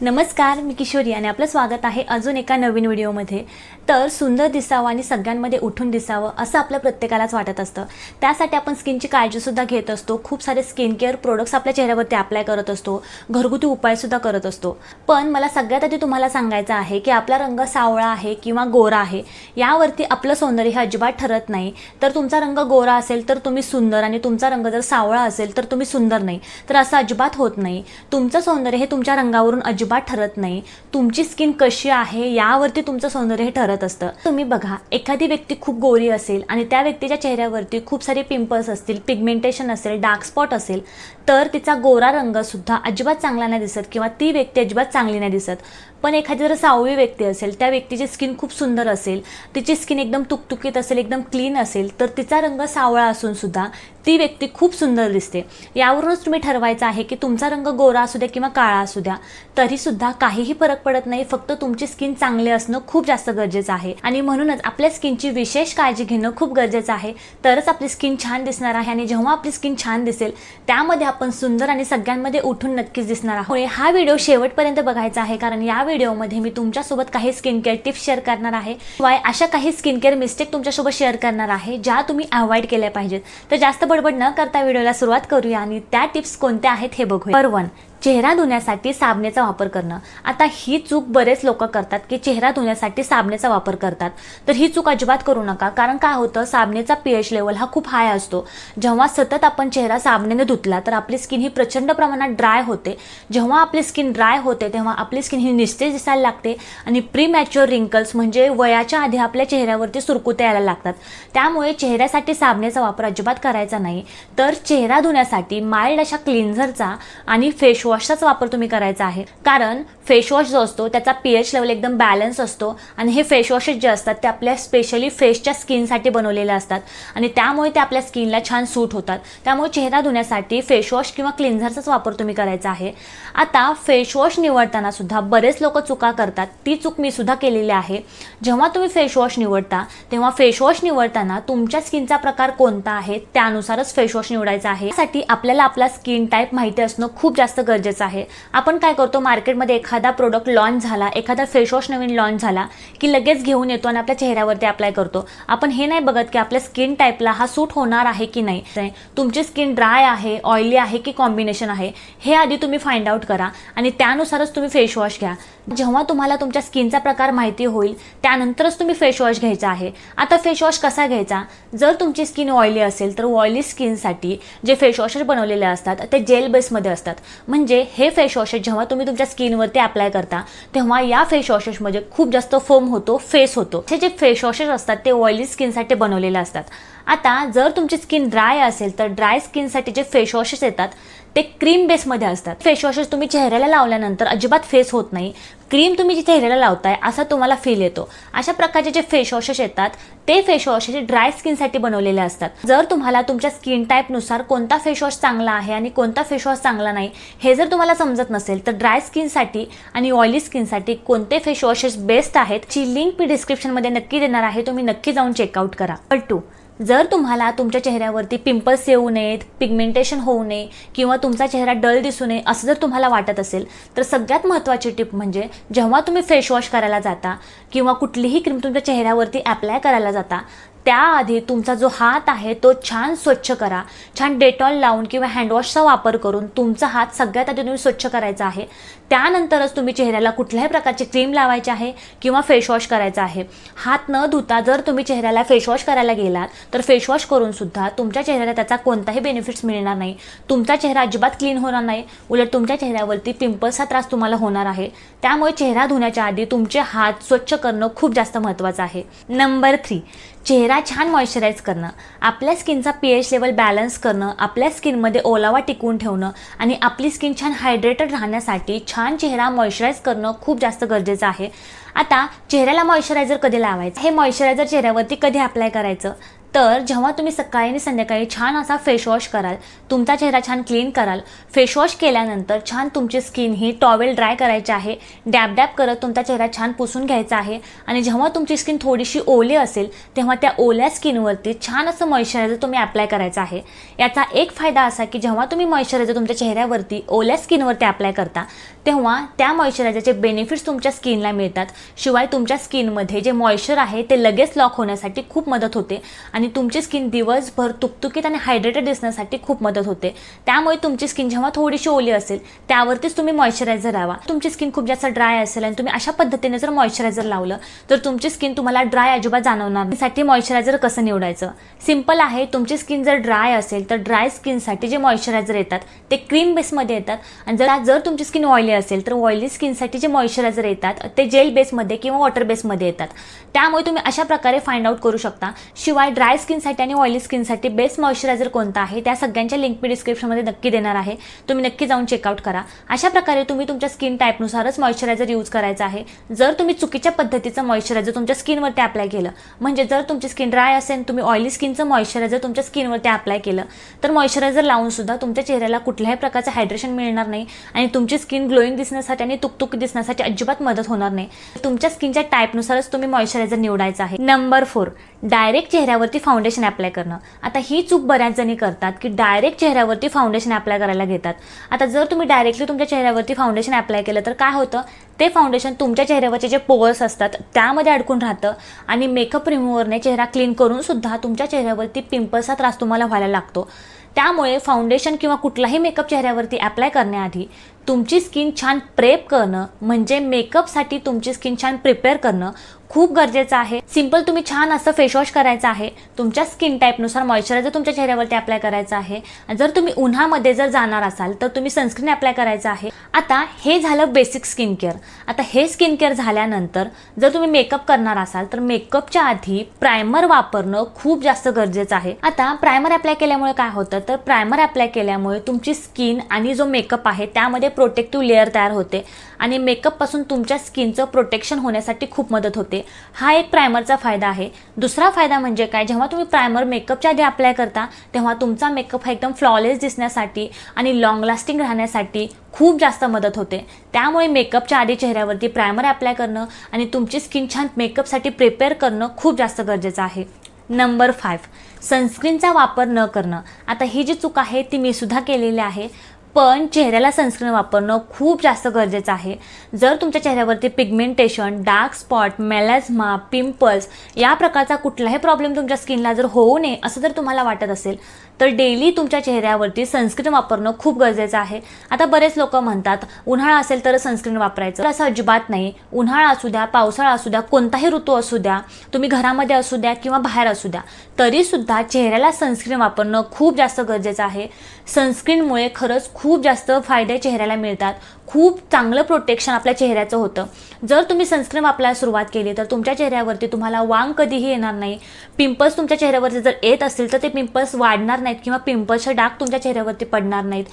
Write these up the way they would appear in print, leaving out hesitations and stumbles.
नमस्कार, मी किशोरी आणि आपलं स्वागत आहे अजून एका नवीन व्हिडिओमध्ये। तर सुंदर दिसावं आणि सगळ्यांमध्ये उठून दिसावं असं आपल्या प्रत्येकालाच वाटत असतं। त्यासाठी आपण स्किनची काळजी सुद्धा घेत असतो। खूप सारे स्किन केअर प्रोडक्ट्स आपल्या चेहऱ्यावरती अप्लाय करत असतो, घरगुती उपाय सुद्धा करत असतो। पण मला सगळ्यात आधी तुम्हाला सांगायचं आहे की आपला रंग सावळा आहे किंवा गोरा आहे यावरती आपलं सौंदर्य हे अजिबात ठरत नाही। तर तुमचा रंग गोरा असेल तर तुम्ही सुंदर आणि तुमचा रंग जर सावळा असेल तर तुम्ही सुंदर नाही, तर असं अजिबात होत नाही। तुमचं सौंदर्य हे तुमच्या रंगावरून अजिबात ठरत नाही। तुमची स्किन कशी आहे यावरती तुमचं सौंदर्य हे ठरत असतं। तुम्ही बघा, एखादी व्यक्ती खूप गोरी असेल आणि त्या व्यक्तीच्या चेहऱ्यावरती खूप सारे पिंपल्स असतील, पिगमेंटेशन असेल, डार्क स्पॉट असेल, तर तिचा गोरा रंग सुद्धा अजिबात चांगला नाही दिसत किंवा ती व्यक्ती अजिबात चांगली नाही दिसत। पण एखादी जर सावळी व्यक्ती असेल, त्या व्यक्तीची स्किन खूप सुंदर असेल, तिची स्किन एकदम तुकतुकीत असेल, एकदम क्लीन असेल, तर तिचा रंग सावळा असून सुद्धा ती व्यक्ती खूप सुंदर दिसते। यावरूनच तुम्ही ठरवायचं आहे की तुमचा रंग गोरा असू द्या किंवा काळा असू द्या, तरी सुद्धा काहीही फरक पडत नाही। फक्त तुमची स्किन चांगली असणं खूप जास्त गरजेचं आहे आणि म्हणूनच आपल्या स्किनची विशेष काळजी घेणं खूप गरजेचं आहे। तरच आपली स्किन छान दिसणार आहे आणि जेव्हा आपली स्किन छान दिसेल त्यामध्ये आपण सुंदर आणि सगळ्यांमध्ये उठून नक्कीच दिसणार आहोत। हा व्हिडिओ शेवटपर्यंत बघायचा आहे, कारण या व्हिडिओमध्ये मी तुमच्यासोबत काही स्किन केअर टिप्स शेअर करणार आहे। शिवाय अशा काही स्किन केअर मिस्टेक तुमच्यासोबत शेअर करणार आहे ज्या तुम्ही अवॉइड केल्या पाहिजेत। तर जास्त बडबड न करता व्हिडिओला सुरुवात करूया आणि त्या टिप्स कोणत्या आहेत हे बघूया। नंबर 1, चेहरा धुण्यासाठी साबणाचा वापर करणं। आता ही चूक बरेच लोक करतात की चेहरा धुण्यासाठी साबणाचा वापर करतात, तर ही चूक अजिबात करू नका। कारण काय होतं, साबणाचा पीएच लेवल हा खूप हाय असतो। जेव्हा सतत आपण चेहरा साबणाने धुतला तर आपली स्किन ही प्रचंड प्रमाणात ड्राय होते। जेव्हा आपली स्किन ड्राय होते तेव्हा आपली स्किन ही निस्तेज दिसायला लागते आणि प्रीमॅच्युअर रिंकल्स म्हणजे वयाच्या आधी आपल्या चेहऱ्यावरती सुरकुत्या यायला लागतात। त्यामुळे चेहऱ्यासाठी साबणाचा वापर अजिबात करायचा नाही। तर चेहरा धुण्यासाठी माइल्ड अशा क्लिन्झरचा आणि फेस वॉशचाच वापर तुम्ही करायचा आहे। कारण फेस वॉश जो असतो त्याचा पीएच लेवल एकदम बॅलन्स असतो आणि हे फेस वॉशेस जे असतात ते आपल्या स्पेशली फेसच्या स्किनसाठी बनवलेले असतात आणि त्यामुळे ते आपल्या स्किनला छान सूट होतात। त्यामुळे चेहरा धुण्यासाठी फेस वॉश किंवा क्लिन्झरचाच वापर तुम्ही करायचा आहे। आता फेस वॉश निवडताना सुद्धा बरेच लोक चुका करतात, ती चूक मी सुद्धा केलेली आहे। जेव्हा तुम्ही फेस वॉश निवडता तेव्हा फेस वॉश निवडताना तुमच्या स्किनचा प्रकार कोणता आहे त्यानुसारच फेस वॉश निवडायचा आहे। यासाठी आपल्याला आपला स्किन टाईप माहिती असणं खूप जास्त गरजेचं आहे। आपण काय करतो, मार्केटमध्ये एखादा प्रोडक्ट लॉन्च झाला, एखादा फेस वॉश नवीन लॉन्च झाला की लगेच घेऊन येतो आणि आपल्या चेहऱ्यावरती अप्लाय करतो। आपण हे नाही बघत की आपल्या स्किन टाईपला हा सूट होणार आहे की नाही, तुमची स्किन ड्राय आहे, ऑइली आहे की कॉम्बिनेशन आहे, हे आधी तुम्ही फाइंड आउट करा आणि त्यानुसारच तुम्ही फेस वॉश घ्या। जेव्हा तुम्हाला तुमच्या स्किनचा प्रकार माहिती होईल त्यानंतरच तुम्ही फेस वॉश घ्यायचा आहे। आता फेस वॉश कसा घ्यायचा, जर तुमची स्किन ऑइली असेल तर ऑइली स्किनसाठी जे फेस वॉशेस बनवलेले असतात ते जेल बेसमध्ये असतात। म्हणजे हे फेस वॉशेस जेव्हा तुम्ही तुमच्या स्किनवरती अप्लाय करता तेव्हा या फेस वॉशेसमध्ये खूप जास्त फोम होतो, फेस होतो। हे जे फेस वॉशेस असतात ते ऑइली स्किनसाठी बनवलेले असतात। आता जर तुमची स्किन ड्राय असेल तर ड्राय स्किनसाठी जे फेस वॉशेस येतात ते क्रीम बेसमध्ये असतात। फेस वॉशेस तुम्ही चेहऱ्याला लावल्यानंतर अजिबात फेस होत नाही, क्रीम तुम्ही जी चेहऱ्याला लावताय असा तुम्हाला फील येतो। अशा प्रकारचे जे फेस वॉशेस येतात ते फेस वॉशेस ड्राय स्किनसाठी बनवलेले असतात। जर तुम्हाला तुमच्या स्किन टाईपनुसार कोणता फेस वॉश चांगला आहे आणि कोणता फेस वॉश चांगला नाही हे जर तुम्हाला समजत नसेल तर ड्राय स्किनसाठी आणि ऑइली स्किनसाठी कोणते फेस वॉशेस बेस्ट आहेत ची लिंक मी डिस्क्रिप्शनमध्ये नक्की देणार आहे, तुम्ही नक्की जाऊन चेकआउट करा। नंबर 2, जर तुम्हाला तुमच्या चेहऱ्यावरती पिंपल्स येऊ नयेत, पिगमेंटेशन होऊ नये किंवा तुमचा चेहरा डल दिसू नये असं जर तुम्हाला वाटत असेल तर सगळ्यात महत्त्वाची टिप म्हणजे जेव्हा तुम्ही फेस वॉश करायला जाता किंवा कुठलीही क्रीम तुमच्या चेहऱ्यावरती अप्लाय करायला जाता त्याआधी तुमचा जो हात आहे तो छान स्वच्छ करा। छान डेटॉल लावून किंवा हँडवॉशचा वापर करून तुमचा हात सगळ्यात आधी तुम्ही स्वच्छ करायचा आहे। त्यानंतरच तुम्ही चेहऱ्याला कुठल्याही प्रकारची क्रीम लावायची आहे किंवा फेस वॉश करायचा आहे। हात न धुता जर तुम्ही चेहऱ्याला फेस वॉश करायला गेलात तर फेस वॉश करून सुद्धा तुमच्या चेहऱ्याला त्याचा कोणताही बेनिफिट्स मिळणार नाही। तुमचा चेहरा अजिबात क्लीन होणार नाही, उलट तुमच्या चेहऱ्यावरती पिंपल्सचा त्रास तुम्हाला होणार आहे। त्यामुळे चेहरा धुण्याच्या आधी तुमचे हात स्वच्छ करणं खूप जास्त महत्त्वाचं आहे। नंबर 3, चेहरा छान मॉइश्चराइज करणं। आपल्या स्किनचा पीएच लेवल बॅलन्स करणं, आपल्या स्किनमध्ये ओलावा टिकवून ठेवणं आणि आपली स्किन छान हायड्रेटेड राहण्यासाठी छान चेहरा मॉइश्चराइज करणं खूप जास्त गरजेचं आहे। आता चेहऱ्याला मॉइश्चरायझर कधी लावायचं, हे मॉइश्चरायझर चेहऱ्यावरती कधी अप्लाय करायचं, तर जेव्हा तुम्ही सकाळी आणि संध्याकाळी छान असा फेस वॉश कराल, तुमचा चेहरा छान क्लीन कराल, फेस वॉश केल्यानंतर छान तुमची स्किन ही टॉवेल ड्राय करायची आहे, डॅब डॅब करत तुमचा चेहरा छान पुसून घ्यायचा आहे आणि जेव्हा तुमची स्किन थोडीशी ओली असेल तेव्हा त्या ओल्या स्किनवरती छान असं मॉइश्चरायझर तुम्ही अप्लाय करायचं आहे। याचा एक फायदा असा की जेव्हा तुम्ही मॉइश्चरायझर तुमच्या चेहऱ्यावरती ओल्या स्किनवरती अप्लाय करता तेव्हा त्या मॉइश्चरायझरचे बेनिफिट्स तुमच्या स्किनला मिळतात। शिवाय तुमच्या स्किनमध्ये जे मॉइश्चर आहे ते लगेच लॉक होण्यासाठी खूप मदत होते आणि तुमची स्किन दिवसभर तुकतुकीत आणि हायड्रेटेड दिसण्यासाठी खूप मदत होते। त्यामुळे तुमची स्किन जेव्हा थोडीशी ओली असेल त्यावरतीच तुम्ही मॉइश्चरायझर लावा। तुमची स्किन खूप जास्त ड्राय असेल आणि तुम्ही अशा पद्धतीने जर मॉइश्चरायझर लावलं तर तुमची स्किन तुम्हाला ड्राय अजिबात जाणवणार नाही। त्यासाठी मॉइश्चरायझर कसं निवडायचं सिंपल आहे। तुमची स्किन जर ड्राय असेल तर ड्राय स्किनसाठी जे मॉइश्चरायझर येतात ते क्रीम बेसमध्ये येतात आणि जर तुमची स्किन ऑइली असेल तर ऑइली स्किनसाठी जे मॉइश्चरायझर येतात ते जेल बेसमध्ये किंवा वॉटर बेसमध्ये येतात। त्यामुळे तुम्ही अशा प्रकारे फाइंड आउट करू शकता। शिवाय ड्राय स्किनसाठी आणि ऑइली स्किनसाठी बेस्ट मॉइश्चरायझर कोणता आहे त्या सगळ्यांच्या लिंक मी डिस्क्रिप्शनमध्ये नक्की देणार आहे, तुम्ही नक्की जाऊन चेकआउट करा। अशा प्रकारे तुम्ही तुमच्या स्किन टाईपनुसारच मॉइश्चरायझर यूज करायचं आहे। जर तुम्ही चुकीच्या पद्धतीचं मॉइश्चरायझर तुमच्या स्किनवरती अप्लाय केलं, म्हणजे जर तुमची स्किन ड्राय असेल तुम्ही ऑइली स्किनचं मॉइश्चरायझर तुमच्या स्किनवरती अप्लाय केलं तर मॉइश्चरायझर लावून सुद्धा तुमच्या चेहऱ्याला कुठल्याही प्रकारचं हायड्रेशन मिळणार नाही आणि तुमची स्किन ग्लोईंग दिसण्यासाठी आणि तुकतुकीत दिसण्यासाठी अजिबात मदत होणार नाही। तुमच्या स्किनच्या टाईपनुसारच तुम्ही मॉइश्चरायझर निवडायचं आहे। नंबर 4, डायरेक्ट चेहऱ्यावरती फाउंडेशन अप्लाय करणं। आता ही चूक बऱ्याच जणी करतात की डायरेक्ट चेहऱ्यावरती फाउंडेशन अप्लाय करायला घेतात। आता जर तुम्ही डायरेक्टली तुमच्या चेहऱ्यावरती फाउंडेशन अप्लाय केलं तर काय होतं, ते फाउंडेशन तुमच्या चेहऱ्यावरचे जे पोअर्स असतात त्यामध्ये अडकून राहतं आणि मेकअप रिमूव्हरने चेहरा क्लीन करून सुद्धा तुमच्या चेहऱ्यावरती पिंपल्सचा त्रास तुम्हाला व्हायला लागतो। त्यामुळे फाउंडेशन किंवा कुठलाही मेकअप चेहऱ्यावरती अप्लाय करण्याआधी तुमची स्किन छान प्रेप करणं म्हणजे मेकअपसाठी तुमची स्किन छान प्रिपेअर करणं खूप गरजेचं आहे। सिंपल तुम्ही छान असं फेस वॉश करायचं आहे, तुमच्या स्किन टाईपनुसार मॉइश्चरायझर तुमच्या चेहऱ्यावरती अप्लाय करायचं आहे। जर तुम्ही उन्हामध्ये जर जाणार असाल तर तुम्ही सनस्क्रीन अप्लाय करायचं आहे। आता हे झालं बेसिक स्किन केअर। आता हे स्किन केअर झाल्यानंतर जर तुम्ही मेकअप करणार असाल तर मेकअपच्या आधी प्रायमर वापरणं खूप जास्त गरजेचं आहे। आता प्रायमर अप्लाय केल्यामुळे काय होतं तर प्रायमर अप्लाय केल्यामुळे तुमची स्किन आणि जो मेकअप आहे त्यामध्ये प्रोटेक्टिव्ह लेअर तयार होते आणि मेकअप पासून तुमच्या स्किनचं प्रोटेक्शन होण्यासाठी खूप मदत होते। हा एक प्रायमरचा फायदा आहे। दुसरा फायदा म्हणजे काय, जेव्हा तुम्ही प्रायमर मेकअपच्या आधी अप्लाय करता तेव्हा तुमचा मेकअप हा एकदम फ्लॉलेस दिसण्यासाठी आणि लॉंग लास्टिंग राहण्यासाठी खूप जास्त मदत होते। त्यामुळे मेकअपच्या आधी चेहऱ्यावरती प्रायमर अप्लाय करणं आणि तुमची स्किन छान मेकअपसाठी प्रिपेअर करणं खूप जास्त गरजेचं आहे। नंबर 5, सनस्क्रीनचा वापर न करणं। आता ही जी चूक आहे ती मी सुद्धा केलेली आहे, पण चेहऱ्याला सनस्क्रीन वापरणं खूप जास्त गरजेचं आहे। जर तुमच्या चेहऱ्यावरती pigmentation, dark spot, melasma, pimples या प्रकारचा कुठलाही प्रॉब्लेम तुमच्या स्किनला जर होऊ नये असं जर तुम्हाला वाटत असेल तर डेली तुमच्या चेहऱ्यावरती सनस्क्रीन वापरणं खूप गरजेचं आहे। आता बरेच लोक म्हणतात उन्हाळा असेल तर सनस्क्रीन वापरायचं, असं अजिबात नाही। उन्हाळा असू द्या, पावसाळा असू द्या, कोणताही ऋतू असू द्या, तुम्ही घरामध्ये असू द्या किंवा बाहेर असू द्या, तरी सुद्धा चेहऱ्याला सनस्क्रीन वापरणं खूप जास्त गरजेचं आहे। सनस्क्रीनमुळे खरंच खूप जास्त फायदे चेहऱ्याला मिळतात, खूप चांगलं प्रोटेक्शन आपल्या चेहऱ्याचं होतं। जर तुम्ही सनस्क्रीन वापरायला सुरुवात केली तर तुमच्या चेहऱ्यावरती तुम्हाला वांग कधीही येणार नाही। पिंपल्स तुमच्या चेहऱ्यावरती जर येत असतील तर ते पिंपल्स वाढणार नाहीत किंवा पिंपल्सचे डाग तुमच्या चेहऱ्यावरती पडणार नाहीत।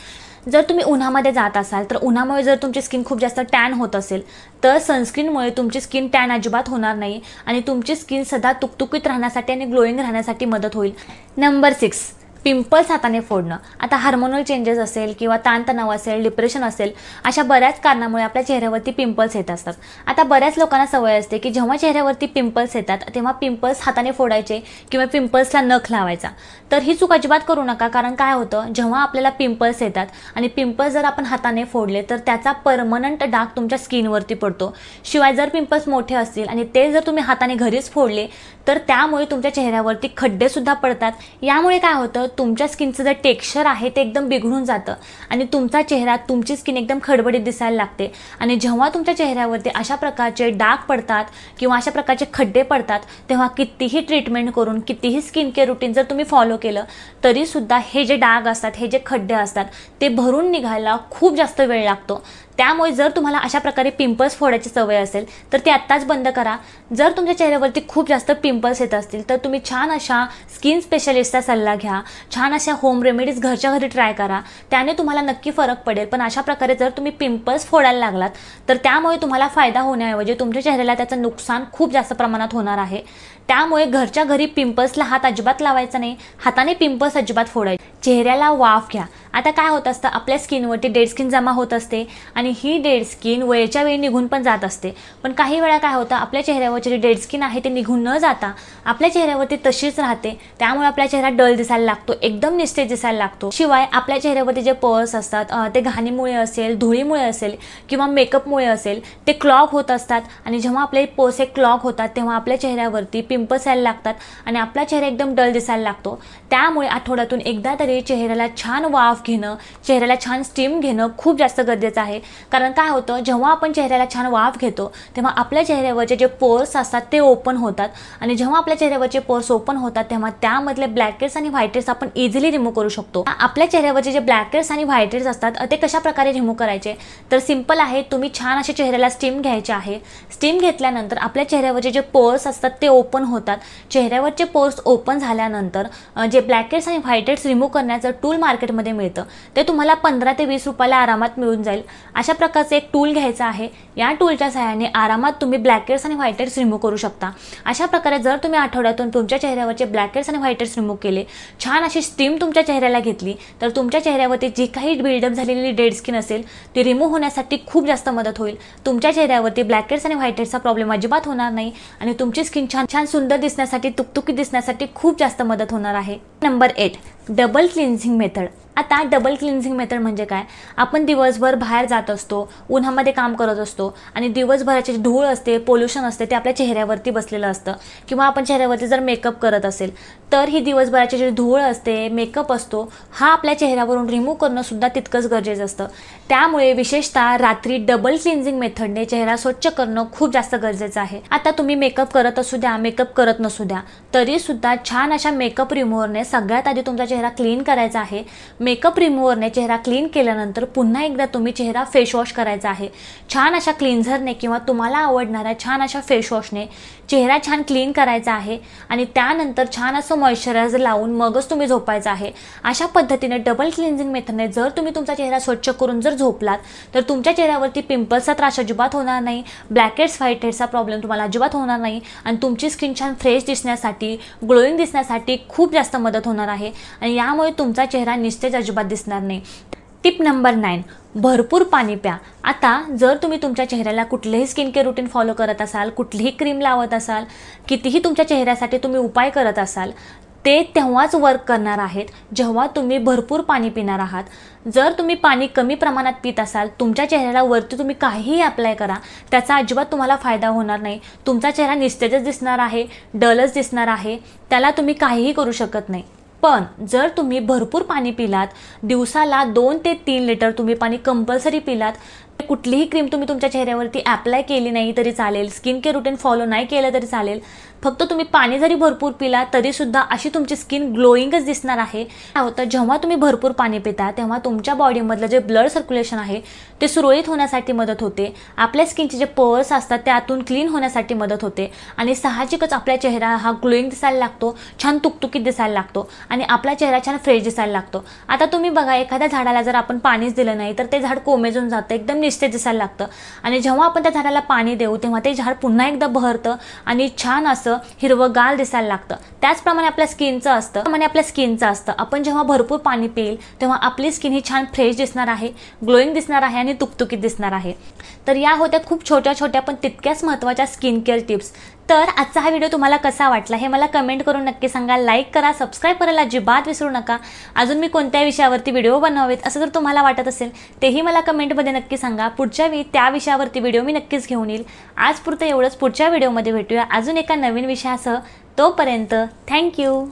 जर तुम्ही उन्हामध्ये जात असाल तर उन्हामुळे जर तुमची स्किन खूप जास्त टॅन होत असेल तर सनस्क्रीनमुळे तुमची स्किन टॅन अजिबात होणार नाही आणि तुमची स्किन सदा तुकतुकीत राहण्यासाठी आणि ग्लोईंग राहण्यासाठी मदत होईल। नंबर 6, पिंपल्स हाताने फोडणं। आता हार्मोनल चेंजेस असेल किंवा ताणतणाव असेल, डिप्रेशन असेल, अशा बऱ्याच कारणामुळे आपल्या चेहऱ्यावरती पिंपल्स येत असतात। आता बऱ्याच लोकांना सवय असते की जेव्हा चेहऱ्यावरती पिंपल्स येतात तेव्हा पिंपल्स हाताने फोडायचे किंवा पिंपल्सला नख लावायचा। तर ही चूक अजिबात करू नका, कारण काय होतं जेव्हा आपल्याला पिंपल्स येतात आणि पिंपल्स जर आपण हाताने फोडले तर त्याचा परमनंट डाग तुमच्या स्किनवरती पडतो। शिवाय जर पिंपल्स मोठे असतील आणि ते जर तुम्ही हाताने घरीच फोडले तर त्यामुळे तुमच्या चेहऱ्यावरती खड्डे सुद्धा पडतात। यामुळे काय होतं तुमच्या स्किनचं जे टेक्स्चर आहे ते एकदम बिघडून जातं आणि तुमचा चेहरा, तुमची स्किन एकदम खडबडीत दिसायला लागते। आणि जेव्हा तुमच्या चेहऱ्यावरती अशा प्रकारचे डाग पडतात किंवा अशा प्रकारचे खड्डे पडतात तेव्हा कितीही ट्रीटमेंट करून, कितीही स्किन केअर रुटीन जर तुम्ही फॉलो केलं तरी सुद्धा हे जे डाग असतात, हे जे खड्डे असतात ते भरून निघायला खूप जास्त वेळ लागतो। त्यामुळे जर तुम्हाला अशा प्रकारे पिंपल्स फोडायची सवय असेल तर ती आत्ताच बंद करा। जर तुमच्या चेहऱ्यावरती खूप जास्त पिंपल्स येत असतील तर तुम्ही छान अशा स्किन स्पेशलिस्टचा सल्ला घ्या, छान अशा होम रेमेडीज घरच्या घरी ट्राय करा, त्याने तुम्हाला नक्की फरक पडेल। पण अशा प्रकारे जर तुम्ही पिंपल्स फोडायला लागलात तर त्यामुळे तुम्हाला फायदा होण्याऐवजी तुमच्या चेहऱ्याला त्याचं नुकसान खूप जास्त प्रमाणात होणार आहे। त्यामुळे घरच्या घरी पिंपल्सला हात अजिबात लावायचा नाही, हाताने पिंपल्स अजिबात फोडायचे। चेहऱ्याला वाफ घ्या। आता काय होत असतं, आपल्या स्किनवरती डेड स्किन जमा होत असते आणि ही डेड स्किन वेळच्या वेळी निघून पण जात असते। पण काही वेळा काय होतं, आपल्या चेहऱ्यावरची जी डेड स्किन आहे ती निघून न जाता आपल्या चेहऱ्यावरती तशीच राहते। त्यामुळे आपला चेहरा डल दिसायला लागतो, एकदम निस्तेज दिसायला लागतो। शिवाय आपल्या चेहऱ्यावरती जे पर्स असतात ते घाणीमुळे असेल, धुळीमुळे असेल किंवा मेकअपमुळे असेल, ते क्लॉग होत असतात आणि जेव्हा आपले पोर्स हे क्लॉग होतात तेव्हा आपल्या चेहऱ्यावरती पिंपल्स यायला लागतात आणि आपला चेहरा एकदम डल दिसायला लागतो। त्यामुळे आठवड्यातून एकदा तरी चेहऱ्याला छान वाफ घेणं, चेहऱ्याला छान स्टीम घेणं खूप जास्त गरजेचं आहे। कारण काय होतं, जेव्हा आपण चेहऱ्याला छान वाफ घेतो तेव्हा आपल्या चेहऱ्यावरचे जे पोर्स असतात ते ओपन होतात आणि जेव्हा आपल्या चेहऱ्यावरचे पोर्स ओपन होतात तेव्हा त्यामधले ब्लॅक हेड्स आणि व्हाईट हेड्स आपण इझिली रिमूव्ह करू शकतो। आपल्या चेहऱ्यावरचे जे ब्लॅक हेड्स आणि व्हाईट हेड्स असतात ते कशा प्रकारे रिमूव्ह करायचे, तर सिंपल आहे। तुम्ही छान असे चेहऱ्याला स्टीम घ्यायचे आहे। स्टीम घेतल्यानंतर आपल्या चेहऱ्यावरचे जे पोर्स असतात ते ओपन होतात। चेहऱ्यावरचे पोर्स ओपन झाल्यानंतर जे ब्लॅक हेड्स आणि व्हाईट हेड्स रिमूव्ह करण्याचं टूल मार्केटमध्ये मिळतं, ते तुम्हाला 15 ते 20 रुपयाला आरामात मिळून जाईल। अशा प्रकारचे एक टूल घ्यायचा आहे। या टूलच्या सहाय्याने आरामात तुम्ही ब्लॅक हेड्स आणि व्हाईट हेड्स रिमूव्ह करू शकता। अशा प्रकारे जर तुम्ही आठवड्यातून तुमच्या चेहऱ्यावरचे ब्लॅक हेड्स आणि व्हाईट हेड्स रिमूव्ह केले, छान अशी स्टीम तुमच्या चेहऱ्याला घेतली, तर तुमच्या चेहऱ्यावरती जी काही बिल्डअप झालेली डेड स्किन असेल ती रिमूव्ह होण्यासाठी खूप जास्त मदत होईल। तुमच्या चेहऱ्यावरती ब्लॅक हेड्स आणि व्हाईट हेड्सचा प्रॉब्लेम अजिबात होणार नाही आणि तुमची स्किन छान छान सुंदर दिसण्यासाठी, तुकतुकीत दिसण्यासाठी खूप जास्त मदत होणार आहे। Number 8, double cleansing method. आता डबल क्लिन्झिंग मेथड म्हणजे काय, आपण दिवसभर बाहेर जात असतो, उन्हामध्ये काम करत असतो आणि दिवसभराची धूळ असते, पोल्युशन असते, ते आपल्या चेहऱ्यावरती बसलेलं असतं किंवा आपण चेहऱ्यावरती जर मेकअप करत असेल तर ही दिवसभराची जी धूळ असते, मेकअप असतो, हा आपल्या चेहऱ्यावरून रिमूव्ह करणं सुद्धा तितकंच गरजेचं असतं। त्यामुळे विशेषतः रात्री डबल क्लिन्झिंग मेथडने चेहरा स्वच्छ करणं खूप जास्त गरजेचं आहे। आता तुम्ही मेकअप करत असू द्या, मेकअप करत नसू द्या, तरी सुद्धा छान अशा मेकअप रिमूव्हरने सगळ्यात आधी तुमचा चेहरा क्लीन करायचा आहे। मेकअप रिमूव्हरने चेहरा क्लीन केल्यानंतर पुन्हा एकदा तुम्ही चेहरा फेस वॉश करायचा आहे। छान अशा क्लिन्झरने किंवा तुम्हाला आवडणाऱ्या छान अशा फेस वॉशने चेहरा छान क्लीन करायचा आहे आणि त्यानंतर छान असं मॉइश्चरायझर लावून मगच तुम्ही झोपायचं आहे। अशा पद्धतीने डबल क्लिन्झिंग मेथडने जर तुम्ही तुमचा चेहरा स्वच्छ करून जर झोपलात तर तुमच्या चेहऱ्यावरती पिंपल्सचा त्रास अजिबात होणार नाही, ब्लॅक हेड्स व्हाईट हेड्सचा प्रॉब्लेम तुम्हाला अजिबात होणार नाही आणि तुमची स्किन छान फ्रेश दिसण्यासाठी, ग्लोईंग दिसण्यासाठी खूप जास्त मदत होणार आहे आणि यामुळे तुमचा चेहरा निस्तेज अजिबात दिसणार नाही। टिप नंबर 9, भरपूर पाणी प्या। आता जर तुम्ही तुमच्या चेहऱ्याला कुठलेही स्किन केअर रूटीन फॉलो करत असाल, कुठलीही क्रीम लावत असाल, कितीही तुमच्या चेहऱ्यासाठी तुम्ही उपाय करत असाल, ते तेव्हाच वर्क करणार आहेत जेव्हा तुम्ही भरपूर पाणी पिणार आहात। जर तुम्ही पाणी कमी प्रमाणात पित असाल, तुमच्या चेहऱ्याला वरती तुम्ही काहीही अप्लाय करा, त्याचा अजिबात तुम्हाला फायदा होणार नाही। तुमचा चेहरा निस्तेजच दिसणार आहे, डलच दिसणार आहे, त्याला तुम्ही काहीही करू शकत नाही। पण जर तुम्ही भरपूर पाणी पिलात, दिवसाला 2 ते 3 लिटर तुम्ही पाणी कंपल्सरी पिलात, कुठलीही क्रीम तुम्ही तुमच्या चेहऱ्यावरती अप्लाय केली नाही तरी चालेल, स्किन केअर रूटीन फॉलो नाही केलं तरी चालेल, फक्त तुम्ही पाणी जरी भरपूर पिला तरी सुद्धा अशी तुमची स्किन ग्लोईंगच दिसणार आहे। काय होतं, जेव्हा तुम्ही भरपूर पाणी पिता तेव्हा तुमच्या बॉडीमधलं जे ब्लड सर्क्युलेशन आहे ते सुरळीत होण्यासाठी मदत होते, आपल्या स्किनचे जे पोर्स असतात ते आतून क्लीन होण्यासाठी मदत होते आणि साहजिकच आपला चेहरा हा ग्लोईंग दिसायला लागतो, छान तुकतुकीत दिसायला लागतो आणि आपला चेहरा छान फ्रेश दिसायला लागतो। आता तुम्ही बघा, एखाद्या झाडाला जर आपण पाणीच दिलं नाही तर ते झाड कोमेजून जातं, एकदम निस्तेज दिसायला लागतं आणि जेव्हा आपण त्या झाडाला पाणी देऊ तेव्हा ते झाड पुन्हा एकदा बहरतं आणि छान असं हिरवंगार दिसायला लागतं। त्याचप्रमाणे आपल्या स्किनचं असतं, आपण जेव्हा भरपूर पाणी पिईल तेव्हा आपली स्किन ही छान फ्रेश दिसणार आहे, ग्लोईंग दिसणार आहे आणि तुकतुकीत दिसणार आहे। तर या होत्या खूप छोट्या छोट्या पण तितक्याच महत्त्वाच्या स्किन केअर टिप्स। तर आजचा हा व्हिडिओ तुम्हाला कसा वाटला हे मला कमेंट करून नक्की सांगा, लाईक करा, सबस्क्राईब करायला अजिबात विसरू नका। अजून मी कोणत्या विषयावरती व्हिडिओ बनवावेत असं जर तुम्हाला वाटत असेल तेही मला कमेंटमध्ये नक्की सांगा। पुढच्या वेळी त्या विषयावरती व्हिडिओ मी नक्कीच घेऊन येईल। आजपुरतं एवढंच, पुढच्या व्हिडिओमध्ये भेटूया अजून एका नवीन विषयासह। तोपर्यंत थँक्यू।